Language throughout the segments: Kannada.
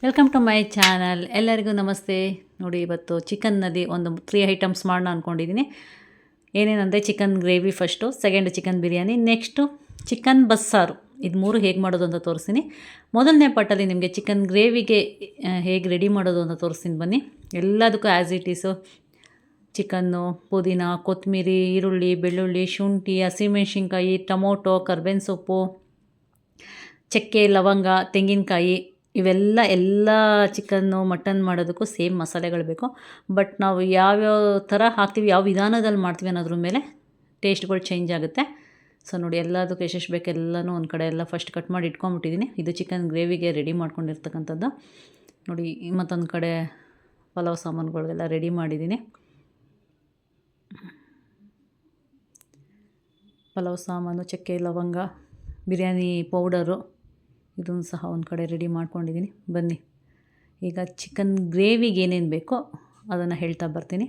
Welcome to my channel. ಎಲ್ಲರಿಗೂ ನಮಸ್ತೆ. ನೋಡಿ, ಇವತ್ತು ಚಿಕನ್ನಲ್ಲಿ ಒಂದು 3 ಐಟಮ್ಸ್ ಮಾಡೋಣ ಅಂದ್ಕೊಂಡಿದ್ದೀನಿ. ಏನೇನಂದರೆ chicken gravy first, second chicken biryani, next chicken ಬಸ್ಸಾರು. ಇದು 3 ಹೇಗೆ ಮಾಡೋದು ಅಂತ ತೋರಿಸ್ತೀನಿ. ಮೊದಲನೇ ಪಾರ್ಟಲ್ಲಿ ನಿಮಗೆ ಚಿಕನ್ ಗ್ರೇವಿಗೆ ಹೇಗೆ ರೆಡಿ ಮಾಡೋದು ಅಂತ ತೋರಿಸ್ತೀನಿ ಬನ್ನಿ. ಎಲ್ಲದಕ್ಕೂ ಆ್ಯಸ್ ಇಟ್ ಈಸು ಚಿಕನ್ನು, ಪುದೀನ, ಕೊತ್ತಂಬರಿ, ಈರುಳ್ಳಿ, ಬೆಳ್ಳುಳ್ಳಿ, ಶುಂಠಿ, ಹಸಿಮೆಣ್ಸಿನ್ಕಾಯಿ, ಟೊಮೊಟೊ, ಕರ್ಬೇವಿನ ಸೊಪ್ಪು, ಚಕ್ಕೆ, ಲವಂಗ, ತೆಂಗಿನಕಾಯಿ, ಎಲ್ಲ ಚಿಕನ್ನು ಮಟನ್ ಮಾಡೋದಕ್ಕೂ ಸೇಮ್ ಮಸಾಲೆಗಳು ಬೇಕು. ಬಟ್ ನಾವು ಯಾವ್ಯಾವ ಥರ ಹಾಕ್ತೀವಿ, ಯಾವ ವಿಧಾನದಲ್ಲಿ ಮಾಡ್ತೀವಿ ಅನ್ನೋದ್ರ ಮೇಲೆ ಟೇಸ್ಟ್ಗಳು ಚೇಂಜ್ ಆಗುತ್ತೆ. ಸೊ ನೋಡಿ, ಎಲ್ಲದಕ್ಕೂ ಎಷ್ಟೆಷ್ಟು ಬೇಕು ಎಲ್ಲನೂ ಒಂದು ಕಡೆ ಎಲ್ಲ ಫಸ್ಟ್ ಕಟ್ ಮಾಡಿ ಇಟ್ಕೊಂಬಿಟ್ಟಿದ್ದೀನಿ. ಇದು ಚಿಕನ್ ಗ್ರೇವಿಗೆ ರೆಡಿ ಮಾಡ್ಕೊಂಡಿರ್ತಕ್ಕಂಥದ್ದು. ನೋಡಿ, ಮತ್ತೊಂದು ಕಡೆ ಪಲಾವ್ ಸಾಮಾನುಗಳಿಗೆಲ್ಲ ರೆಡಿ ಮಾಡಿದ್ದೀನಿ. ಪಲಾವ್ ಸಾಮಾನು, ಚಕ್ಕೆ, ಲವಂಗ, ಬಿರಿಯಾನಿ ಪೌಡರು, ಇದನ್ನು ಸಹ ಒಂದು ಕಡೆ ರೆಡಿ ಮಾಡ್ಕೊಂಡಿದ್ದೀನಿ. ಬನ್ನಿ, ಈಗ ಚಿಕನ್ ಗ್ರೇವಿಗೆ ಏನೇನು ಬೇಕೋ ಅದನ್ನು ಹೇಳ್ತಾ ಬರ್ತೀನಿ.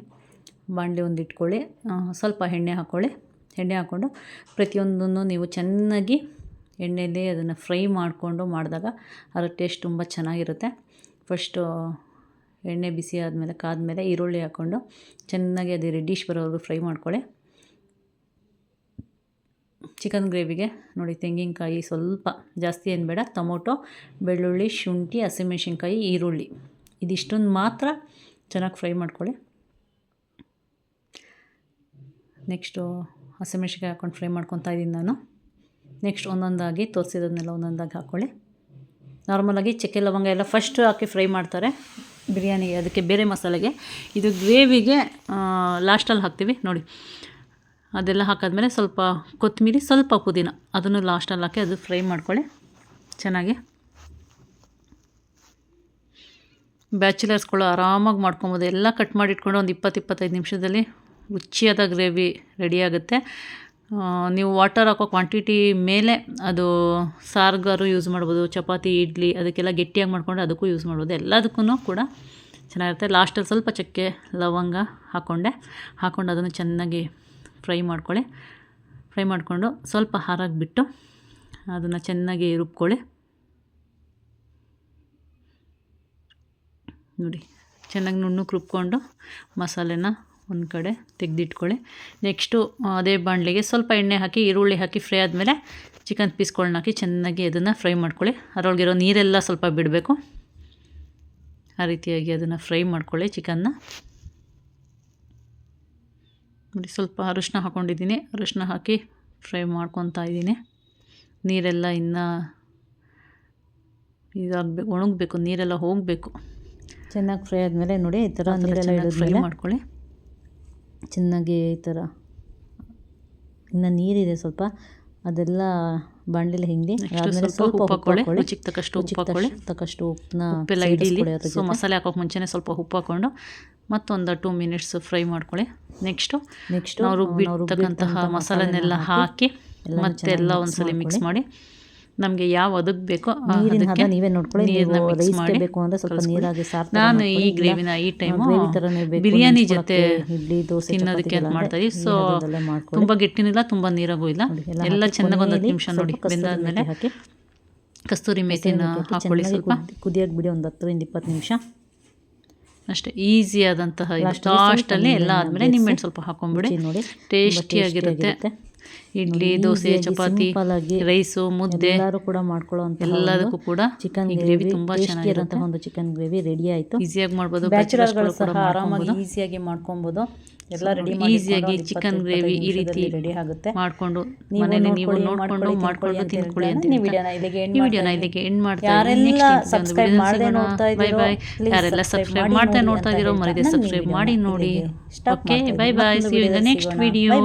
ಬಾಣಲೆ ಒಂದು ಇಟ್ಕೊಳ್ಳಿ, ಸ್ವಲ್ಪ ಎಣ್ಣೆ ಹಾಕ್ಕೊಳ್ಳಿ. ಎಣ್ಣೆ ಹಾಕ್ಕೊಂಡು ಪ್ರತಿಯೊಂದನ್ನು ನೀವು ಚೆನ್ನಾಗಿ ಎಣ್ಣೆಯಲ್ಲಿ ಅದನ್ನು ಫ್ರೈ ಮಾಡಿಕೊಂಡು ಮಾಡಿದಾಗ ಅದರ ಟೇಸ್ಟ್ ತುಂಬ ಚೆನ್ನಾಗಿರುತ್ತೆ. ಫಸ್ಟು ಎಣ್ಣೆ ಬಿಸಿ ಆದಮೇಲೆ ಕಾದ್ಮೇಲೆ ಈರುಳ್ಳಿ ಹಾಕ್ಕೊಂಡು ಚೆನ್ನಾಗಿ ಅದು ರೆಡ್ಡಿಶ್ ಬರೋವರೆಗೂ ಫ್ರೈ ಮಾಡ್ಕೊಳ್ಳಿ. ಚಿಕನ್ ಗ್ರೇವಿಗೆ ನೋಡಿ, ತೆಂಗಿನಕಾಯಿ ಸ್ವಲ್ಪ ಜಾಸ್ತಿ ಏನು ಬೇಡ, ಟೊಮೊಟೊ, ಬೆಳ್ಳುಳ್ಳಿ, ಶುಂಠಿ, ಹಸಿಮೆಣ್ಸಿನ್ಕಾಯಿ, ಈರುಳ್ಳಿ, ಇದಿಷ್ಟನ್ನು ಮಾತ್ರ ಚೆನ್ನಾಗಿ ಫ್ರೈ ಮಾಡ್ಕೊಳ್ಳಿ. ನೆಕ್ಸ್ಟು ಹಸಿಮೆಣ್ಸಿನ್ಕಾಯಿ ಹಾಕ್ಕೊಂಡು ಫ್ರೈ ಮಾಡ್ಕೊತಾ ಇದ್ದೀನಿ ನಾನು. ನೆಕ್ಸ್ಟ್ ಒಂದೊಂದಾಗಿ ತೋರಿಸಿರೋದನ್ನೆಲ್ಲ ಒಂದೊಂದಾಗಿ ಹಾಕ್ಕೊಳ್ಳಿ. ನಾರ್ಮಲಾಗಿ ಚಕ್ಕೆ ಲವಂಗ ಎಲ್ಲ ಫಸ್ಟ್ ಹಾಕಿ ಫ್ರೈ ಮಾಡ್ತಾರೆ ಬಿರಿಯಾನಿಗೆ, ಅದಕ್ಕೆ ಬೇರೆ ಮಸಾಲೆಗೆ. ಇದು ಗ್ರೇವಿಗೆ ಲಾಸ್ಟಲ್ಲಿ ಹಾಕ್ತೀವಿ ನೋಡಿ. ಅದೆಲ್ಲ ಹಾಕಿದ್ಮೇಲೆ ಸ್ವಲ್ಪ ಕೊತ್ತಂಬರಿ, ಸ್ವಲ್ಪ ಪುದೀನ, ಅದನ್ನು ಲಾಸ್ಟಲ್ಲಿ ಹಾಕಿ ಅದು ಫ್ರೈ ಮಾಡ್ಕೊಳ್ಳಿ ಚೆನ್ನಾಗಿ. ಬ್ಯಾಚುಲರ್ಸ್ಗಳು ಆರಾಮಾಗಿ ಮಾಡ್ಕೊಬೋದು. ಎಲ್ಲ ಕಟ್ ಮಾಡಿ ಇಟ್ಕೊಂಡು ಒಂದು 20-25 ನಿಮಿಷದಲ್ಲಿ ರುಚಿಯಾದ ಗ್ರೇವಿ ರೆಡಿಯಾಗುತ್ತೆ. ನೀವು ವಾಟರ್ ಹಾಕೋ ಕ್ವಾಂಟಿಟಿ ಮೇಲೆ ಅದು ಸಾರ್ಗಾರು ಯೂಸ್ ಮಾಡ್ಬೋದು, ಚಪಾತಿ, ಇಡ್ಲಿ ಅದಕ್ಕೆಲ್ಲ ಗಟ್ಟಿಯಾಗಿ ಮಾಡ್ಕೊಂಡು ಅದಕ್ಕೂ ಯೂಸ್ ಮಾಡ್ಬೋದು. ಎಲ್ಲದಕ್ಕೂ ಕೂಡ ಚೆನ್ನಾಗಿರುತ್ತೆ. ಲಾಸ್ಟಲ್ಲಿ ಸ್ವಲ್ಪ ಚಕ್ಕೆ ಲವಂಗ ಹಾಕ್ಕೊಂಡು ಅದನ್ನು ಚೆನ್ನಾಗಿ ಫ್ರೈ ಮಾಡ್ಕೊಳ್ಳಿ. ಫ್ರೈ ಮಾಡಿಕೊಂಡು ಸ್ವಲ್ಪ ಹಾರಾಗಿ ಬಿಟ್ಟು ಅದನ್ನು ಚೆನ್ನಾಗಿ ರುಬ್ಕೊಳ್ಳಿ. ನೋಡಿ, ಚೆನ್ನಾಗಿ ನುಣ್ಣಗೆ ರುಬ್ಕೊಂಡು ಮಸಾಲೆನ ಒಂದು ಕಡೆ ತೆಗೆದಿಟ್ಕೊಳ್ಳಿ. ನೆಕ್ಸ್ಟು ಅದೇ ಬಾಣಲೆಗೆ ಸ್ವಲ್ಪ ಎಣ್ಣೆ ಹಾಕಿ ಈರುಳ್ಳಿ ಹಾಕಿ ಫ್ರೈ ಆದಮೇಲೆ ಚಿಕನ್ ಪೀಸ್ಗಳನ್ನ ಹಾಕಿ ಚೆನ್ನಾಗಿ ಅದನ್ನು ಫ್ರೈ ಮಾಡ್ಕೊಳ್ಳಿ. ಅದರೊಳಗಿರೋ ನೀರೆಲ್ಲ ಸ್ವಲ್ಪ ಬಿಡಬೇಕು. ಆ ರೀತಿಯಾಗಿ ಅದನ್ನು ಫ್ರೈ ಮಾಡ್ಕೊಳ್ಳಿ ಚಿಕನ್ನ. ನೋಡಿ, ಸ್ವಲ್ಪ ಅರಿಶಿನ ಹಾಕ್ಕೊಂಡಿದ್ದೀನಿ. ಅರಿಶಿನ ಹಾಕಿ ಫ್ರೈ ಮಾಡ್ಕೊತಾ ಇದ್ದೀನಿ. ನೀರೆಲ್ಲ ಇನ್ನೂ ಇದಾಗಬೇಕು, ಒಣಗಬೇಕು, ನೀರೆಲ್ಲ ಹೋಗಬೇಕು. ಚೆನ್ನಾಗಿ ಫ್ರೈ ಆದಮೇಲೆ ನೋಡಿ, ಈ ಥರ ನೀರೆಲ್ಲ ಫ್ರೈ ಮಾಡ್ಕೊಳ್ಳಿ ಚೆನ್ನಾಗಿ. ಈ ಥರ ಇನ್ನು ನೀರಿದೆ ಸ್ವಲ್ಪ, ಅದೆಲ್ಲ ಬಾಣಲೆಲಿ ಹಿಂಡಿ ಆದಮೇಲೆ ಸ್ವಲ್ಪ ಉಪ್ಪು ಹಾಕ್ಕೊಳ್ಳಿ. ರುಚಿಗೆ ತಕ್ಕಷ್ಟು ಉಪ್ಪನ್ನ ಉಪ್ಪೆಲ್ಲ ಹಿಡೀಲಿ. ಸೊ ಮಸಾಲೆ ಹಾಕೋಕೆ ಮುಂಚೆನೇ ಸ್ವಲ್ಪ ಉಪ್ಪು ಹಾಕ್ಕೊಂಡು ಮತ್ತೊಂದು 2 ಮಿನಿಟ್ಸ್ ಫ್ರೈ ಮಾಡ್ಕೊಳ್ಳಿ. ನೆಕ್ಸ್ಟು ನಾವು ರುಬ್ಬಿರ್ತಕ್ಕಂತಹ ಮಸಾಲೆನೆಲ್ಲ ಹಾಕಿ ಮತ್ತೆಲ್ಲ ಒಂದ್ಸಲ ಮಿಕ್ಸ್ ಮಾಡಿ ನಮಗೆ ಯಾವ ಅದಕ್ಕೆ ಬೇಕೋ ಅದಕ್ಕೆ ನೀರನ್ನ ಮಿಕ್ಸ್ ಮಾಡಿ ನಾನು ಈ ಗ್ರೇವಿನ ಈ ಟೈಮು ಬಿರಿಯಾನಿ ಜೊತೆ ತಿನ್ನೋದಕ್ಕೆ ಅಂತ ಮಾಡ್ತಾಯಿದ್ದೀವಿ. ಸೊ ತುಂಬ ಗಟ್ಟಿನಿಲ್ಲ, ತುಂಬ ನೀರಾಗೂ ಇಲ್ಲ, ಎಲ್ಲ ಚೆನ್ನಾಗಿ ಒಂದು 10 ನಿಮಿಷ ನೋಡಿ ಬೆಂದಾದ್ಮೇಲೆ ಕಸ್ತೂರಿ ಮೇಥಿನ ಹಾಕ್ಕೊಳ್ಳಿ. ಸ್ವಲ್ಪ ಕುದಿಯೋಕೆ ಬಿಡಿ, ಒಂದು 10-20 ನಿಮಿಷ ಅಷ್ಟೇ. ಈಸಿಯಾದಂತಹ ಲಾಸ್ಟಲ್ಲಿ ಎಲ್ಲ ಆದಮೇಲೆ ನಿಂಬೆಹಣ್ಣು ಸ್ವಲ್ಪ ಹಾಕೊಂಡ್ಬಿಡಿ. ಟೇಸ್ಟಿಯಾಗಿರುತ್ತೆ. ಇಡ್ಲಿ, ದೋಸೆ, ಚಪಾತಿ, ರೈಸು, ಮುದ್ದೆ ಎಲ್ಲರೂ ಕೂಡ ಎಲ್ಲದಕ್ಕೂ ಕೂಡ ಚಿಕನ್ ಗ್ರೇವಿ ತುಂಬ ಚೆನ್ನಾಗಿರುತ್ತೆ. ಒಂದು ಚಿಕನ್ ಗ್ರೇವಿ ರೆಡಿ ಆಯಿತು. ಈಸಿಯಾಗಿ ಮಾಡ್ಬೋದು. ಬ್ಯಾಚುಲರ್ಗಳು ಸಹ ಆರಾಮಾಗಿ ಈಸಿಯಾಗಿ ಮಾಡ್ಕೊಬೋದು. ಎಲ್ಲ ರೆಡಿ ಈಸಿಯಾಗಿ ಚಿಕನ್ ಗ್ರೇವಿ ಈ ರೀತಿ ರೆಡಿ ಆಗುತ್ತೆ. ಮಾಡಿಕೊಂಡು ಮನೇಲಿ ನೀವು ನೋಡಿಕೊಂಡು ಮಾಡ್ಕೊಂಡು ತಿನ್ಕೊಳ್ಳಿ ಅಂತ ಈ ವಿಡಿಯೋನ ಇಲ್ಲಿಗೆ ಎಂಡ್ ಮಾಡ್ತಾ ಇದ್ದೀನಿ. Bye bye. ಯಾರೆಲ್ಲ ಸಬ್ಸ್ಕ್ರೈಬ್ ಮಾಡ್ತಾ ನೋಡ್ತಾ ಇದ್ದೀರೋ ಮರಿದೆ ಸಬ್ಸ್ಕ್ರೈಬ್ ಮಾಡಿ ನೋಡಿ. Okay, bye bye. See you in the next video.